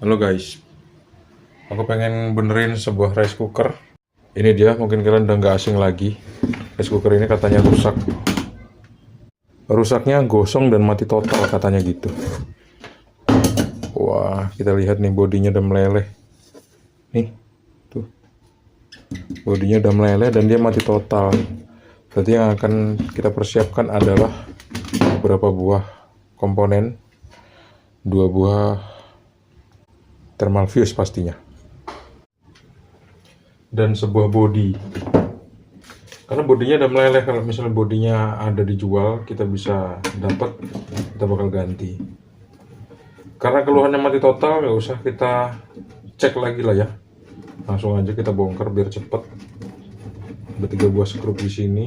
Halo guys, aku pengen benerin sebuah rice cooker. Ini dia, mungkin kalian udah nggak asing lagi. Rice cooker ini katanya rusak. Rusaknya gosong dan mati total katanya gitu. Wah, kita lihat nih bodinya udah meleleh. Nih, tuh. Bodinya udah meleleh dan dia mati total. Berarti yang akan kita persiapkan adalah beberapa buah komponen. 2 buah thermal fuse pastinya. Dan sebuah body, karena bodinya udah meleleh. Kalau misalnya bodinya ada dijual, kita bisa dapat, kita bakal ganti. Karena keluhannya mati total, nggak usah kita cek lagi lah ya, langsung aja kita bongkar biar cepet. Ada 3 buah skrup di sini.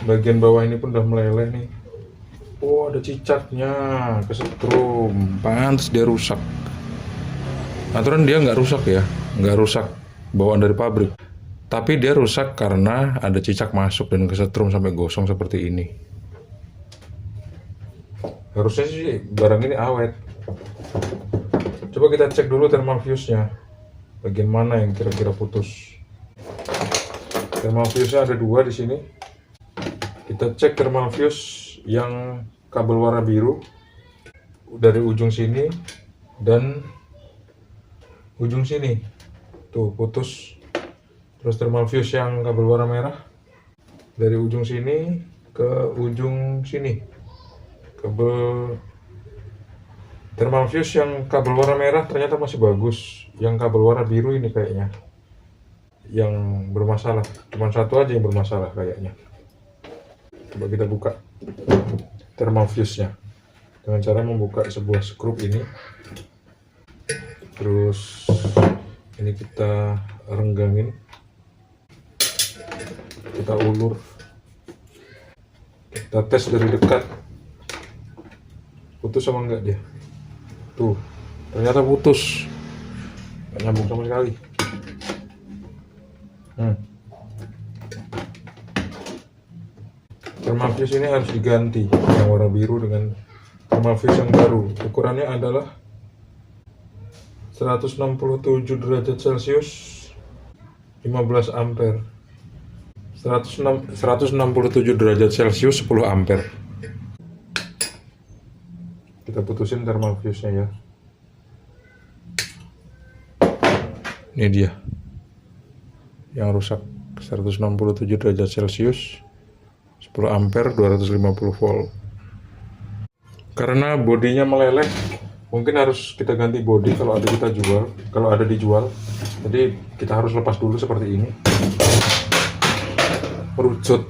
Bagian bawah ini pun udah meleleh nih. Oh, ada cicaknya, kesetrum, pantas dia rusak. Aturan dia nggak rusak ya, nggak rusak bawaan dari pabrik. Tapi dia rusak karena ada cicak masuk dan kesetrum sampai gosong seperti ini. Harusnya sih barang ini awet. Coba kita cek dulu thermal fuse-nya. Bagian mana yang kira-kira putus? Thermal fuse-nya ada 2 di sini. Kita cek thermal fuse yang kabel warna biru dari ujung sini dan ujung sini. Tuh putus. Terus thermal fuse yang kabel warna merah dari ujung sini ke ujung sini. Kabel thermal fuse yang kabel warna merah ternyata masih bagus. Yang kabel warna biru ini kayaknya yang bermasalah. Cuma satu aja yang bermasalah kayaknya. Coba kita buka thermal fuse-nya dengan cara membuka sebuah skrup ini. Terus ini kita renggangin, kita ulur, kita tes dari dekat. Putus sama enggak dia? Tuh, ternyata putus, nggak nyambung sama sekali. Thermal fuse ini harus diganti yang warna biru dengan thermal fuse yang baru. Ukurannya adalah 167 derajat Celcius 15 ampere. 167 derajat Celcius 10 ampere. Kita putusin thermal fuse-nya ya. Ini dia yang rusak, 167 derajat Celcius 10 ampere 250 volt. Karena bodinya meleleh, mungkin harus kita ganti bodi kalau ada dijual. Jadi kita harus lepas dulu seperti ini. Merucut.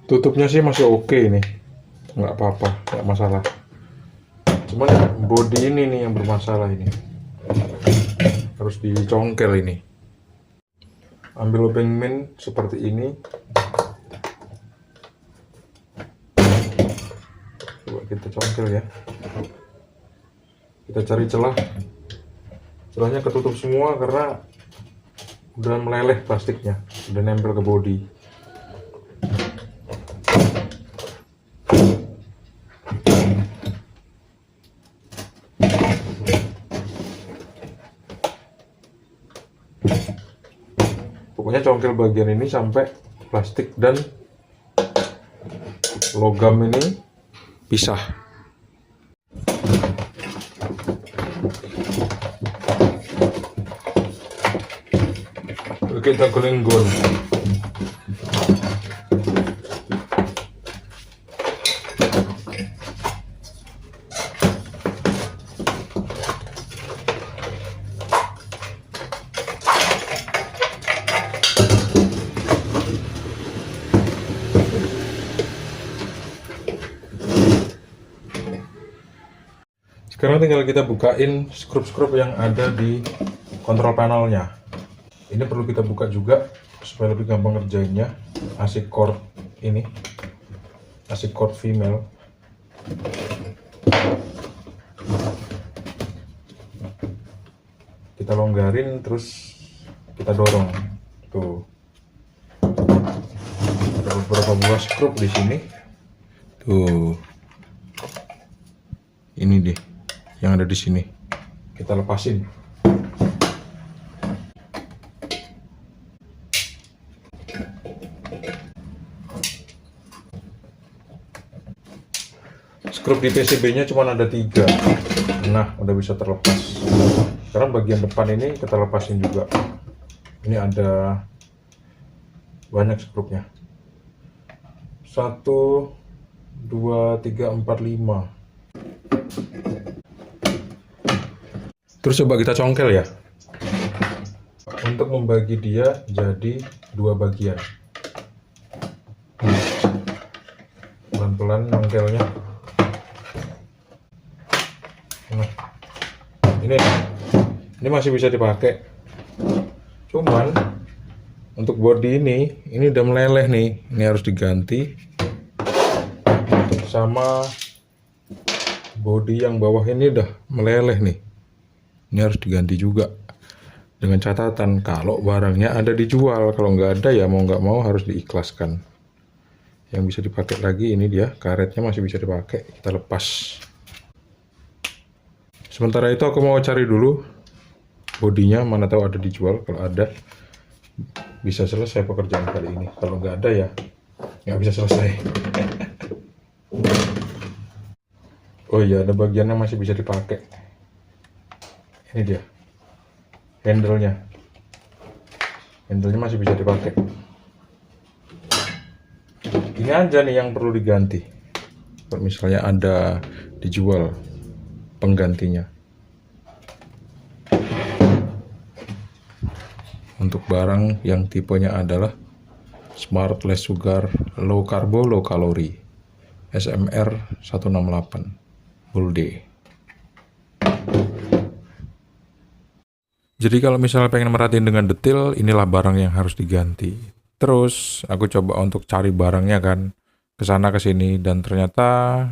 Tutupnya sih masih oke ini, nggak apa-apa, nggak masalah. Cuman bodi ini nih yang bermasalah ini. Harus dicongkel ini. Ambil lubang min seperti ini. Coba kita congkel ya. Kita cari celah. Celahnya ketutup semua karena udah meleleh plastiknya, udah nempel ke bodi. Pokoknya congkel bagian ini sampai plastik dan logam ini pisah. Oke, kita gelenggon. Sekarang tinggal kita bukain skrup-skrup yang ada di kontrol panelnya. Ini perlu kita buka juga supaya lebih gampang ngerjainnya. AC cord ini, AC cord female. Kita longgarin terus kita dorong. Tuh. beberapa buah skrup di sini. Tuh. Ini deh yang ada di sini. Kita lepasin. Skrup di PCB-nya cuma ada 3. Nah, udah bisa terlepas. Sekarang bagian depan ini kita lepasin juga. Ini ada banyak skrupnya. 1, 2, 3, 4, 5. Terus coba kita congkel ya. Untuk membagi dia jadi 2 bagian. Pelan-pelan congkelnya. Nah, ini masih bisa dipakai. Cuman untuk body ini udah meleleh nih. Ini harus diganti. Sama body yang bawah ini udah meleleh nih. Ini harus diganti juga. Dengan catatan kalau barangnya ada dijual. Kalau nggak ada ya mau nggak mau harus diikhlaskan. Yang bisa dipakai lagi ini dia. Karetnya masih bisa dipakai. Kita lepas. Sementara itu aku mau cari dulu bodinya, mana tahu ada dijual. Kalau ada bisa selesai pekerjaan kali ini. Kalau nggak ada ya nggak bisa selesai. Oh iya, ada bagiannya masih bisa dipakai. Ini dia handle-nya masih bisa dipakai. Ini aja nih yang perlu diganti. Kalau misalnya ada dijual penggantinya. Untuk barang yang tipenya adalah Smart Less Sugar Low Carbo Low Calorie SMR 168 Bull D. Jadi kalau misalnya pengen merhatiin dengan detail, inilah barang yang harus diganti. Terus aku coba untuk cari barangnya kan, kesana kesini, dan ternyata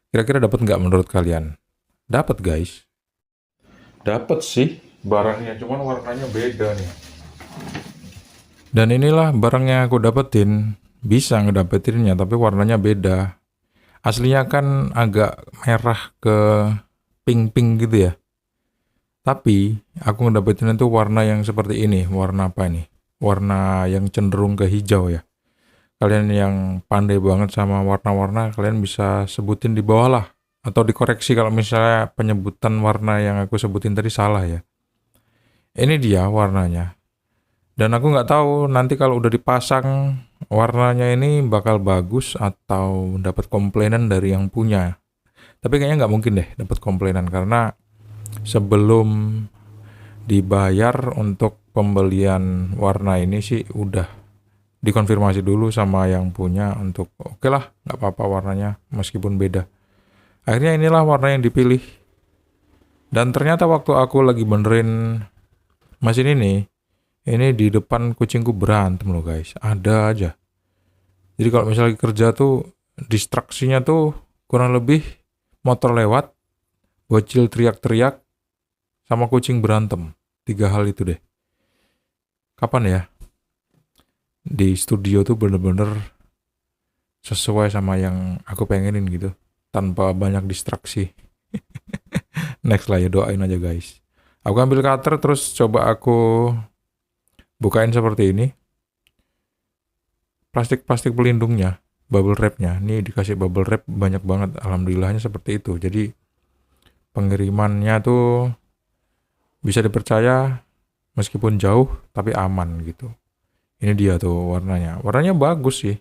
kira-kira dapat nggak menurut kalian? Dapat guys. Dapat sih barangnya, cuman warnanya beda nih. Dan inilah barang yang aku dapetin. Bisa ngedapetinnya, tapi warnanya beda. Aslinya kan agak merah ke pink-pink gitu ya. Tapi aku ngedapetin itu warna yang seperti ini. Warna apa ini? Warna yang cenderung ke hijau ya. Kalian yang pandai banget sama warna-warna, kalian bisa sebutin di bawah lah. Atau dikoreksi kalau misalnya penyebutan warna yang aku sebutin tadi salah ya. Ini dia warnanya. Dan aku nggak tahu nanti kalau udah dipasang warnanya ini bakal bagus atau dapat komplainan dari yang punya. Tapi kayaknya nggak mungkin deh dapat komplainan karena sebelum dibayar untuk pembelian warna ini sih udah dikonfirmasi dulu sama yang punya untuk oke lah nggak apa-apa warnanya meskipun beda. Akhirnya inilah warna yang dipilih. Dan ternyata waktu aku lagi benerin mesin ini di depan kucingku berantem loh guys. Ada aja. Jadi kalau misalnya kerja tuh distraksinya tuh kurang lebih motor lewat, bocil teriak-teriak, sama kucing berantem. 3 hal itu deh. Kapan ya? Di studio tuh bener-bener sesuai sama yang aku pengenin gitu. Tanpa banyak distraksi. Next lah ya, doain aja guys. Aku ambil cutter terus coba aku bukain seperti ini. Plastik-plastik pelindungnya, bubble wrapnya. Ini dikasih bubble wrap banyak banget. Alhamdulillahnya seperti itu. Jadi pengirimannya tuh bisa dipercaya meskipun jauh tapi aman gitu. Ini dia tuh warnanya. Warnanya bagus sih.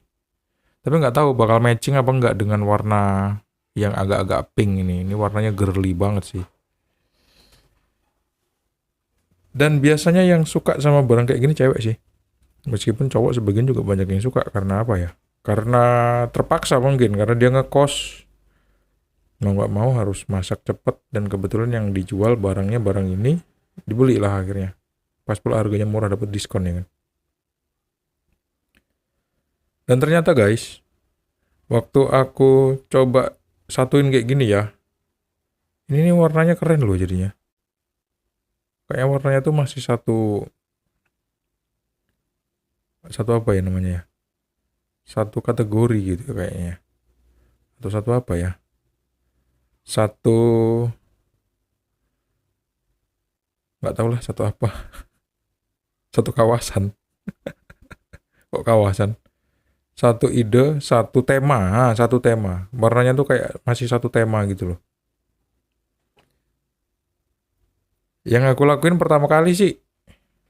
Tapi nggak tahu bakal matching apa nggak dengan warna yang agak-agak pink ini. Ini warnanya girly banget sih. Dan biasanya yang suka sama barang kayak gini cewek sih. Meskipun cowok sebagian juga banyak yang suka. Karena apa ya? Karena terpaksa mungkin. Karena dia ngekos. Mau nggak mau harus masak cepet. Dan kebetulan yang dijual barangnya barang ini. Dibeli lah akhirnya. Pas pula harganya murah dapat diskon ya kan. Dan ternyata guys. Waktu aku coba satuin kayak gini ya. Ini warnanya keren loh jadinya. Kayaknya warnanya tuh masih satu apa ya namanya ya? satu kategori gitu kayaknya. Atau satu apa ya? Satu, nggak tahu lah satu apa. Satu kawasan. Kok kawasan? Satu ide, satu tema. Satu tema. Warnanya tuh kayak masih satu tema gitu loh. Yang aku lakuin pertama kali sih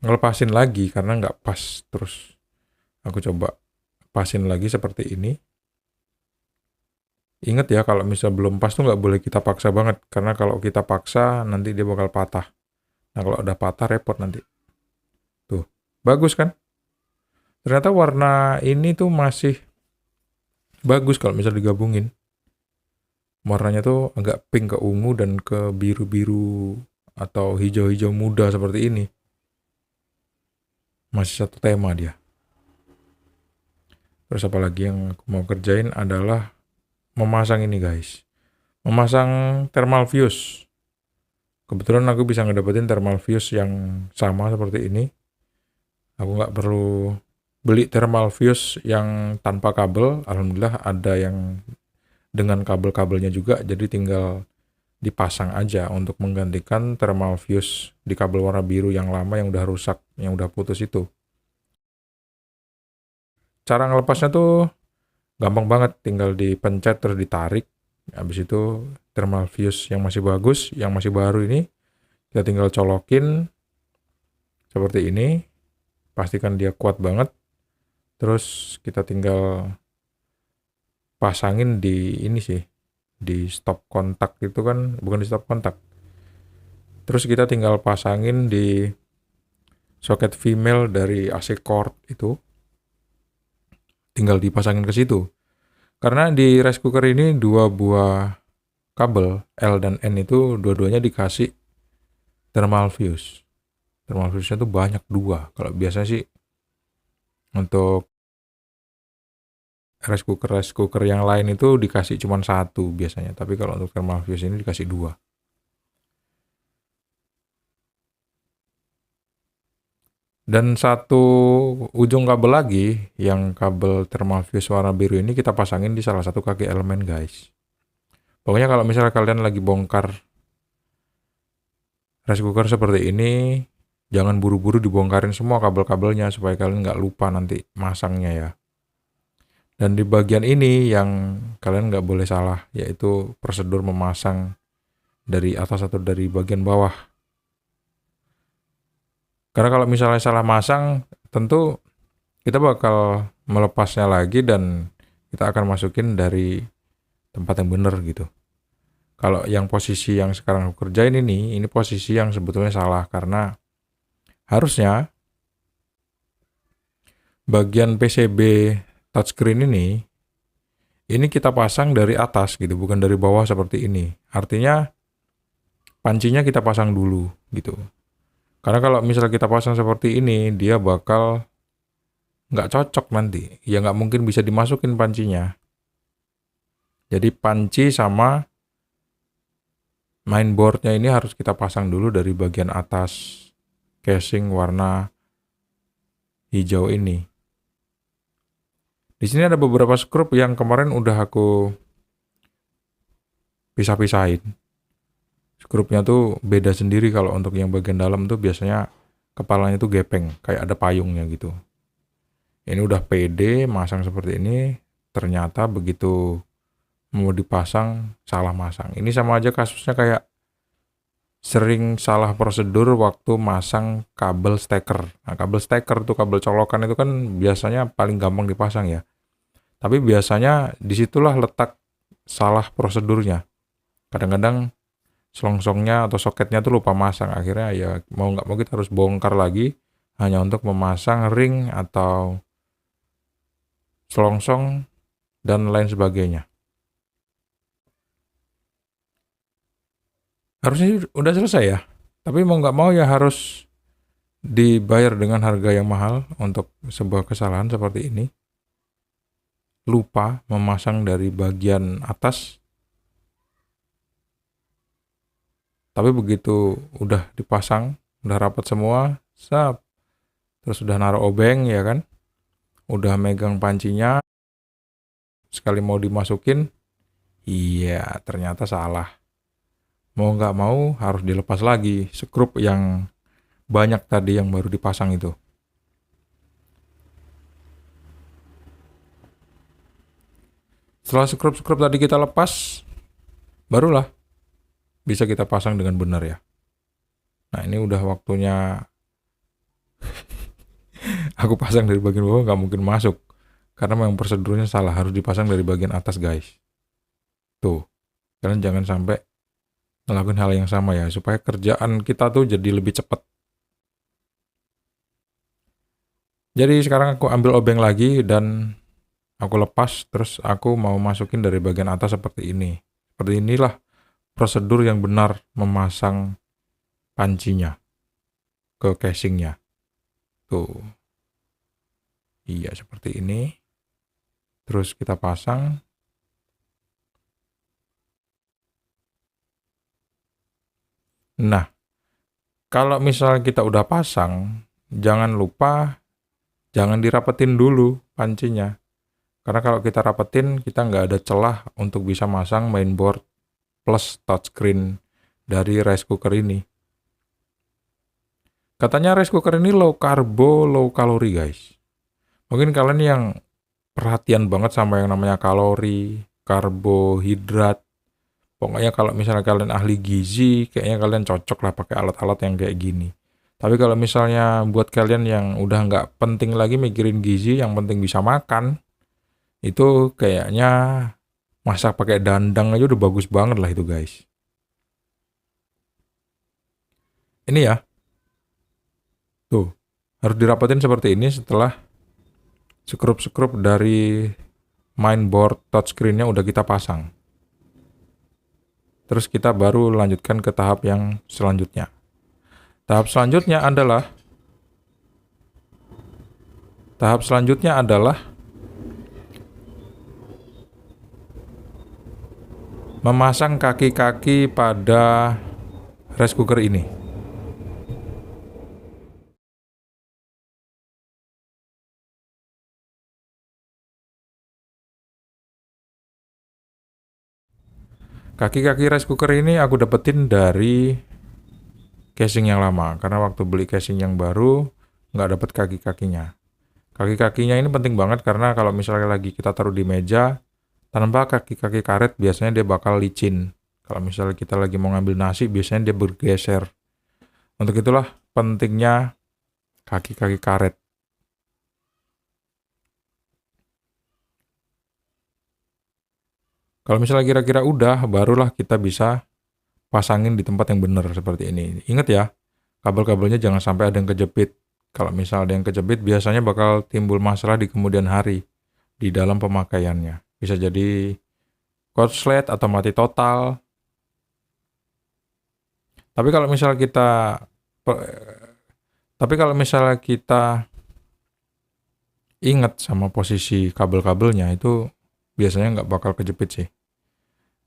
ngelepasin lagi karena nggak pas. Terus aku coba pasin lagi seperti ini. Ingat ya, kalau misal belum pas tuh nggak boleh kita paksa banget. Karena kalau kita paksa nanti dia bakal patah. Nah kalau udah patah repot nanti. Tuh, bagus kan? Ternyata warna ini tuh masih bagus kalau misal digabungin. Warnanya tuh agak pink ke ungu dan ke biru-biru atau hijau-hijau muda seperti ini. Masih satu tema dia. Terus apa lagi yang aku mau kerjain adalah memasang ini guys. Memasang thermal fuse. Kebetulan aku bisa ngedapetin thermal fuse yang sama seperti ini. Aku nggak perlu beli thermal fuse yang tanpa kabel. Alhamdulillah ada yang dengan kabel-kabelnya juga. Jadi tinggal dipasang aja untuk menggantikan thermal fuse di kabel warna biru yang lama yang udah rusak, yang udah putus itu. Cara ngelepasnya tuh gampang banget, tinggal dipencet terus ditarik. Habis itu thermal fuse yang masih bagus, yang masih baru ini kita tinggal colokin seperti ini. Pastikan dia kuat banget. Terus kita tinggal pasangin di ini sih, di stop kontak itu kan, bukan di stop kontak. Terus kita tinggal pasangin di soket female dari AC cord itu. Tinggal dipasangin ke situ. Karena di rice cooker ini dua buah kabel L dan N itu dua-duanya dikasih thermal fuse. Thermal fuse-nya tuh banyak dua. Kalau biasanya sih untuk rice cooker yang lain itu dikasih cuma satu biasanya. Tapi kalau untuk thermal fuse ini dikasih dua. Dan satu ujung kabel lagi, yang kabel thermal fuse warna biru ini kita pasangin di salah satu kaki elemen guys. Pokoknya kalau misalnya kalian lagi bongkar rice cooker seperti ini, jangan buru-buru dibongkarin semua kabel-kabelnya supaya kalian nggak lupa nanti masangnya ya. Dan di bagian ini yang kalian nggak boleh salah, yaitu prosedur memasang dari atas atau dari bagian bawah. Karena kalau misalnya salah masang, tentu kita bakal melepasnya lagi dan kita akan masukin dari tempat yang benar gitu. Kalau yang posisi yang sekarang aku kerjain ini posisi yang sebetulnya salah karena harusnya bagian PCB touchscreen ini kita pasang dari atas gitu, bukan dari bawah seperti ini. Artinya pancinya kita pasang dulu gitu. Karena kalau misalnya kita pasang seperti ini, dia bakal nggak cocok nanti. Ya nggak mungkin bisa dimasukin pancinya. Jadi panci sama mainboardnya ini harus kita pasang dulu dari bagian atas casing warna hijau ini. Di sini ada beberapa skrup yang kemarin udah aku pisah-pisahin. Skrupnya tuh beda sendiri. Kalau untuk yang bagian dalam tuh biasanya kepalanya tuh gepeng, kayak ada payungnya gitu. Ini udah pede masang seperti ini, ternyata begitu mau dipasang salah masang. Ini sama aja kasusnya kayak sering salah prosedur waktu masang kabel steker. Nah, kabel steker tuh, kabel colokan itu kan biasanya paling gampang dipasang ya. Tapi biasanya disitulah letak salah prosedurnya. Kadang-kadang selongsongnya atau soketnya tuh lupa masang, akhirnya ya mau nggak mau kita harus bongkar lagi hanya untuk memasang ring atau selongsong dan lain sebagainya. Harusnya udah selesai ya, tapi mau nggak mau ya harus dibayar dengan harga yang mahal untuk sebuah kesalahan seperti ini. Lupa memasang dari bagian atas. Tapi begitu udah dipasang, udah rapat semua, terus udah naruh obeng ya kan, udah megang pancinya, sekali mau dimasukin, iya ternyata salah. Mau nggak mau harus dilepas lagi skrup yang banyak tadi yang baru dipasang itu. Setelah skrup-skrup tadi kita lepas, barulah bisa kita pasang dengan benar ya. Nah ini udah waktunya aku pasang dari bagian bawah, nggak mungkin masuk. Karena memang prosedurnya salah, harus dipasang dari bagian atas guys. Tuh, kalian jangan sampai ngelakuin hal yang sama ya, supaya kerjaan kita tuh jadi lebih cepat. Jadi sekarang aku ambil obeng lagi dan aku lepas, terus aku mau masukin dari bagian atas seperti ini. Seperti inilah prosedur yang benar memasang pancinya ke casingnya. Tuh. Iya, seperti ini. Terus kita pasang. Nah, kalau misalnya kita udah pasang, jangan lupa jangan dirapetin dulu pancinya. Karena kalau kita rapetin, kita nggak ada celah untuk bisa masang mainboard plus touchscreen dari rice cooker ini. Katanya rice cooker ini low carbo, low kalori guys. Mungkin kalian yang perhatian banget sama yang namanya kalori, karbohidrat. Pokoknya kalau misalnya kalian ahli gizi, kayaknya kalian cocok lah pakai alat-alat yang kayak gini. Tapi kalau misalnya buat kalian yang udah nggak penting lagi mikirin gizi, yang penting bisa makan, itu kayaknya masak pakai dandang aja udah bagus banget lah itu guys. Ini ya, tuh harus dirapetin seperti ini setelah skrup-skrup dari mainboard touchscreen-nya udah kita pasang. Terus kita baru lanjutkan ke tahap yang selanjutnya. Tahap selanjutnya adalah memasang kaki-kaki pada rice cooker ini. Kaki-kaki rice cooker ini aku dapetin dari casing yang lama, karena waktu beli casing yang baru nggak dapet kaki-kakinya. Kaki-kakinya ini penting banget karena kalau misalnya lagi kita taruh di meja, tanpa kaki-kaki karet biasanya dia bakal licin. Kalau misalnya kita lagi mau ngambil nasi, biasanya dia bergeser. Untuk itulah pentingnya kaki-kaki karet. Kalau misalnya kira-kira udah, barulah kita bisa pasangin di tempat yang benar seperti ini. Ingat ya, kabel-kabelnya jangan sampai ada yang kejepit. Kalau misalnya ada yang kejepit, biasanya bakal timbul masalah di kemudian hari di dalam pemakaiannya. Bisa jadi korslet atau mati total. Tapi kalau misalnya kita ingat sama posisi kabel-kabelnya, itu biasanya nggak bakal kejepit sih.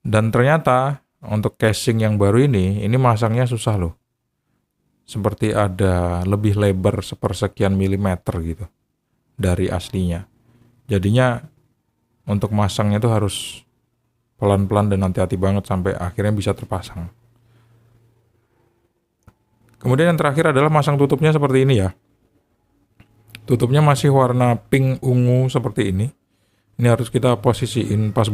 Dan ternyata untuk casing yang baru ini masangnya susah loh. Seperti ada lebih lebar sepersekian milimeter gitu dari aslinya. Jadinya untuk masangnya itu harus pelan-pelan dan hati-hati banget sampai akhirnya bisa terpasang. Kemudian yang terakhir adalah masang tutupnya seperti ini ya. Tutupnya masih warna pink ungu seperti ini. Ini harus kita posisiin pas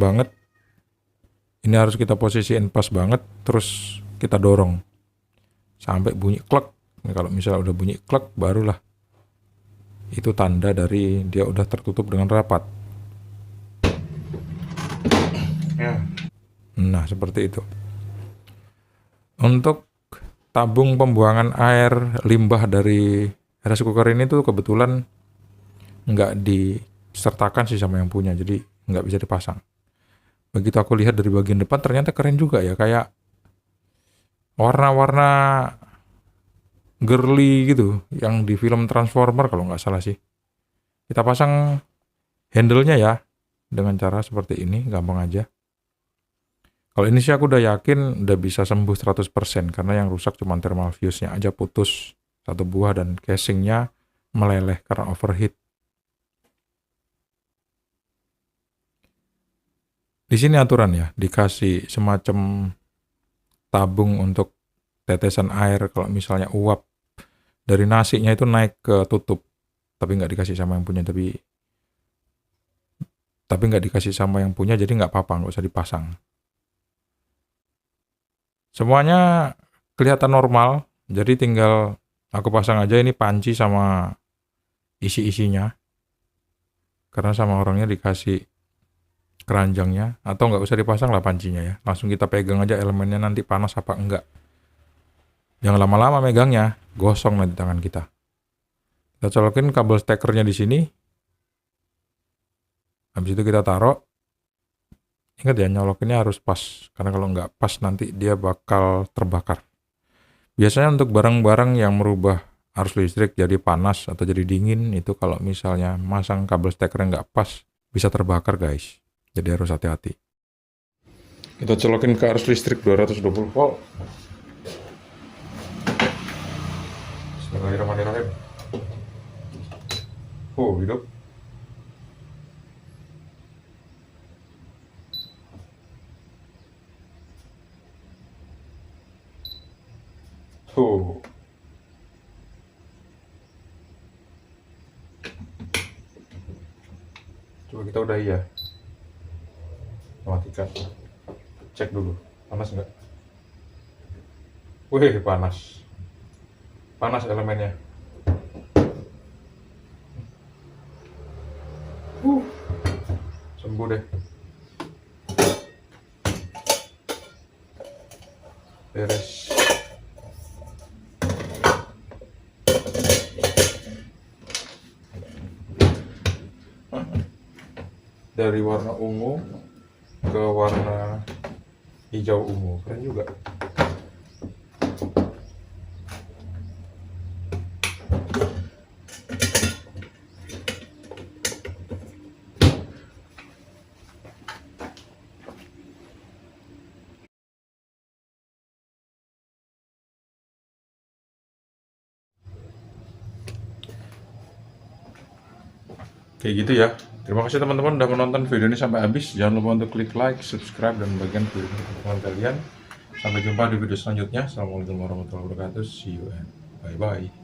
banget. Terus kita dorong sampai bunyi klek. Nah, kalau misalnya udah bunyi klek, barulah itu tanda dari dia udah tertutup dengan rapat. Nah, seperti itu. Untuk tabung pembuangan air limbah dari rice cooker ini tuh kebetulan nggak disertakan sih sama yang punya, jadi nggak bisa dipasang. Begitu aku lihat dari bagian depan ternyata keren juga ya, kayak warna-warna girly gitu yang di film Transformer kalau nggak salah sih. Kita pasang handle-nya ya dengan cara seperti ini, gampang aja. Kalau ini sih aku udah yakin udah bisa sembuh 100% karena yang rusak cuma thermal fuse-nya aja putus satu buah dan casing-nya meleleh karena overheat. Di sini aturan ya, dikasih semacam tabung untuk tetesan air kalau misalnya uap dari nasinya itu naik ke tutup, tapi nggak dikasih sama yang punya, tapi nggak dikasih sama yang punya, jadi nggak apa-apa, nggak usah dipasang. Semuanya kelihatan normal, jadi tinggal aku pasang aja ini panci sama isi-isinya, karena sama orangnya dikasih keranjangnya, atau nggak usah dipasang lah pancinya ya, langsung kita pegang aja elemennya nanti panas apa enggak. Jangan lama-lama megangnya, gosong nanti tangan kita. Kita colokin kabel stekernya di sini. Habis itu kita taruh. Ingat ya, nyolokinnya harus pas, karena kalau nggak pas nanti dia bakal terbakar. Biasanya untuk barang-barang yang merubah arus listrik jadi panas atau jadi dingin, itu kalau misalnya masang kabel stekernya nggak pas, bisa terbakar guys. Jadi harus hati-hati. Kita colokin ke arus listrik 220 volt. Bismillahirrahmanirrahim. Oh, hidup. Oh. Coba kita udahi ya. Matikan. Cek dulu. Panas enggak? Wih, panas. Panas elemennya. Sembuh deh. Beres. Dari warna ungu ke warna hijau ungu, keren juga. Kayak gitu ya. Terima kasih teman-teman udah menonton video ini sampai habis. Jangan lupa untuk klik like, subscribe, dan bagian video teman kalian. Sampai jumpa di video selanjutnya. Assalamualaikum warahmatullahi wabarakatuh. See you and bye-bye.